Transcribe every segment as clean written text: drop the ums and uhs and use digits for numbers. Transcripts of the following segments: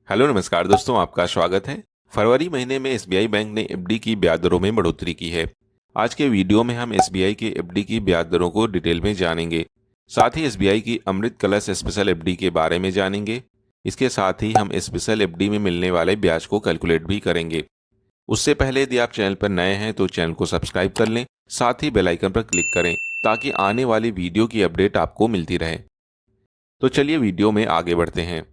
Hello नमस्कार दोस्तों, आपका स्वागत है। फरवरी महीने में एसबीआई बैंक ने एफडी की ब्याज दरों में बढ़ोतरी की है। आज के वीडियो में हम एसबीआई की एफडी की ब्याज दरों को डिटेल में जानेंगे। साथ ही एसबीआई की अमृत कलश स्पेशल एफडी के बारे में जानेंगे। इसके साथ ही हम स्पेशल एफडी में मिलने वाले ब्याज को कैलकुलेट भी करेंगे। उससे पहले यदि आप चैनल पर नए हैं तो चैनल को सब्सक्राइब कर लें, साथ ही बेल आइकन पर क्लिक करें ताकि आने वाली वीडियो की अपडेट आपको मिलती रहे। तो चलिए वीडियो में आगे बढ़ते हैं।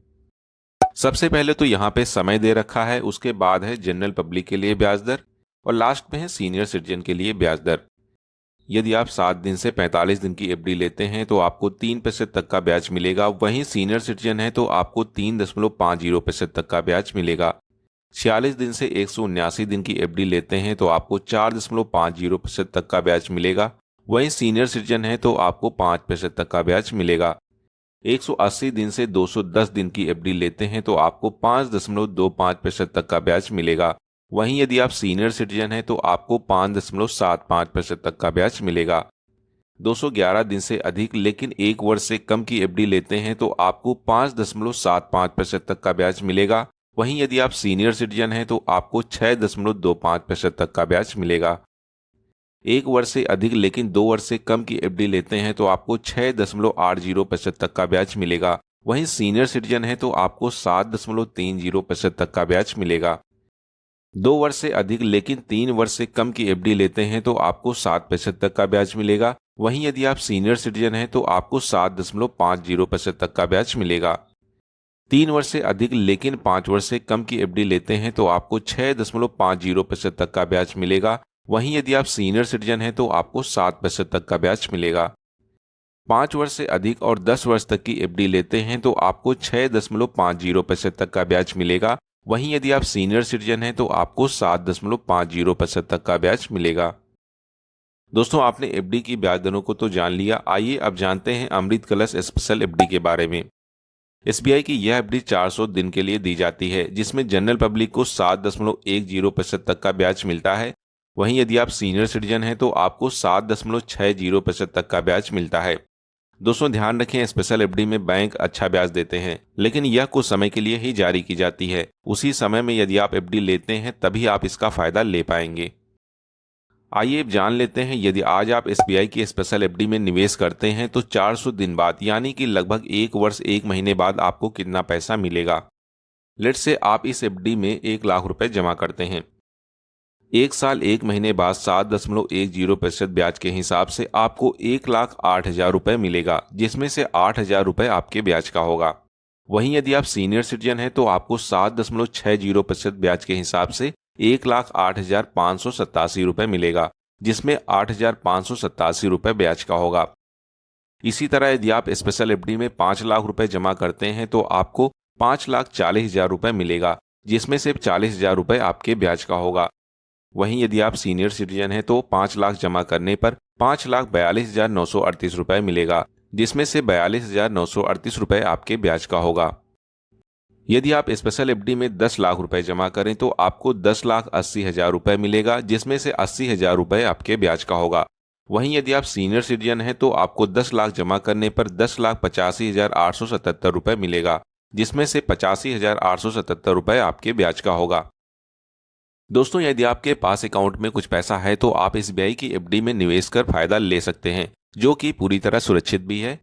सबसे पहले तो यहाँ पे समय दे रखा है, उसके बाद है जनरल पब्लिक के लिए ब्याज दर और लास्ट में है सीनियर सिटीजन के लिए ब्याज दर। यदि आप 7 दिन से 45 दिन की एफडी लेते हैं तो आपको 3% तक का ब्याज मिलेगा। वहीं सीनियर सिटीजन है तो आपको 3.50% तक का ब्याज मिलेगा। 46 दिन से 179 दिन की एफडी लेते हैं तो आपको 4.50% तक का ब्याज मिलेगा। वहीं सीनियर सिटीजन है तो आपको 5% तक का ब्याज मिलेगा। 180 दिन से 210 दिन की एफडी लेते हैं तो आपको 5.25% तक का ब्याज मिलेगा। वहीं यदि आप सीनियर सिटीजन हैं तो आपको 5.75% तक का ब्याज मिलेगा। 211 दिन से अधिक लेकिन 1 वर्ष से कम की एफडी लेते हैं तो आपको 5.75% तक का ब्याज मिलेगा। वहीं यदि आप सीनियर सिटीजन हैं तो आपको 6.25% तक का ब्याज मिलेगा। 1 वर्ष से अधिक लेकिन 2 वर्ष से कम की एफडी लेते हैं तो आपको 6.80% तक का ब्याज मिलेगा। वहीं सीनियर सिटीजन है तो आपको 7.30% तक का ब्याज मिलेगा। 2 वर्ष से अधिक लेकिन 3 वर्ष से कम की एफडी लेते हैं तो आपको 7% तक का ब्याज मिलेगा। वहीं यदि आप सीनियर सिटीजन हैं तो आपको 7.50% तक का ब्याज मिलेगा। 3 वर्ष से अधिक लेकिन 5 वर्ष से कम की एफडी लेते हैं तो आपको 6.50% तक का ब्याज मिलेगा। वहीं यदि आप सीनियर सिटीजन हैं तो आपको 7% तक का ब्याज मिलेगा। 5 वर्ष से अधिक और 10 वर्ष तक की एफडी लेते हैं तो आपको 6.50% तक का ब्याज मिलेगा। वहीं यदि आप सीनियर सिटीजन हैं तो आपको 7.50% तक का ब्याज मिलेगा। दोस्तों, आपने एफडी की ब्याज दरों को तो जान लिया। आइए अब जानते हैं अमृत कलश स्पेशल एफडी के बारे में। एसबीआई की यह एफडी 400 दिन के लिए दी जाती है, जिसमें जनरल पब्लिक को 7.10% तक का ब्याज मिलता है। वहीं यदि आप सीनियर सिटीजन हैं तो आपको 7.60% तक का ब्याज मिलता है। दोस्तों, ध्यान रखें, स्पेशल एफडी में बैंक अच्छा ब्याज देते हैं, लेकिन यह कुछ समय के लिए ही जारी की जाती है। उसी समय में यदि आप एफडी लेते हैं तभी आप इसका फायदा ले पाएंगे। आइए अब जान लेते हैं, यदि आज आप एसबीआई की स्पेशल एफडी में निवेश करते हैं तो 400 दिन बाद यानी कि लगभग 1 वर्ष 1 महीने बाद आपको कितना पैसा मिलेगा। लेट्स से आप इस एफडी में 1 लाख रुपए जमा करते हैं। 1 साल 1 महीने बाद 7.10% ब्याज के हिसाब से आपको 1,08,000 रुपए मिलेगा, जिसमें से 8,000 रुपए आपके ब्याज का होगा। वहीं यदि आप सीनियर सिटीजन हैं तो आपको 7.60% ब्याज के हिसाब से 1,08,587 रुपए मिलेगा, जिसमें 8,587 रुपए ब्याज का होगा। इसी तरह यदि आप स्पेशल एफडी में 5 लाख रुपए जमा करते हैं तो आपको 5,40,000 रुपए मिलेगा, जिसमें से 40,000 रुपए आपके ब्याज का होगा। वहीं यदि आप सीनियर सिटीजन हैं तो 5 लाख जमा करने पर 5,42,938 रुपए मिलेगा, जिसमें से 42,938 रुपए आपके ब्याज का होगा। यदि आप स्पेशल एफडी में 10 लाख रुपए जमा करें तो आपको 10,80,000 रुपए मिलेगा, जिसमें से 80,000 रुपए आपके ब्याज का होगा। वहीं यदि आप सीनियर सिटीजन हैं तो आपको 10 लाख जमा करने पर 10,85,877 रुपए मिलेगा, जिसमें से 85,877 रुपए आपके ब्याज का होगा। दोस्तों, यदि आपके पास अकाउंट में कुछ पैसा है तो आप एसबीआई की एफडी में निवेश कर फायदा ले सकते हैं, जो कि पूरी तरह सुरक्षित भी है।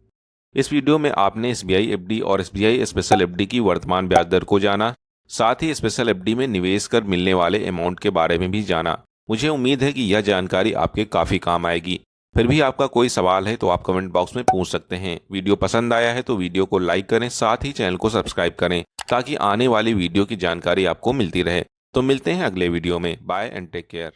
इस वीडियो में आपने एसबीआई एफडी और एसबीआई स्पेशल एफडी की वर्तमान ब्याज दर को जाना, साथ ही स्पेशल एफडी में निवेश कर मिलने वाले अमाउंट के बारे में भी जाना। मुझे उम्मीद है कि यह जानकारी आपके काफी काम आएगी। फिर भी आपका कोई सवाल है तो आप कमेंट बॉक्स में पूछ सकते हैं। वीडियो पसंद आया है तो वीडियो को लाइक करें, साथ ही चैनल को सब्सक्राइब करें ताकि आने वाली वीडियो की जानकारी आपको मिलती रहे। तो मिलते हैं अगले वीडियो में। Bye and take care.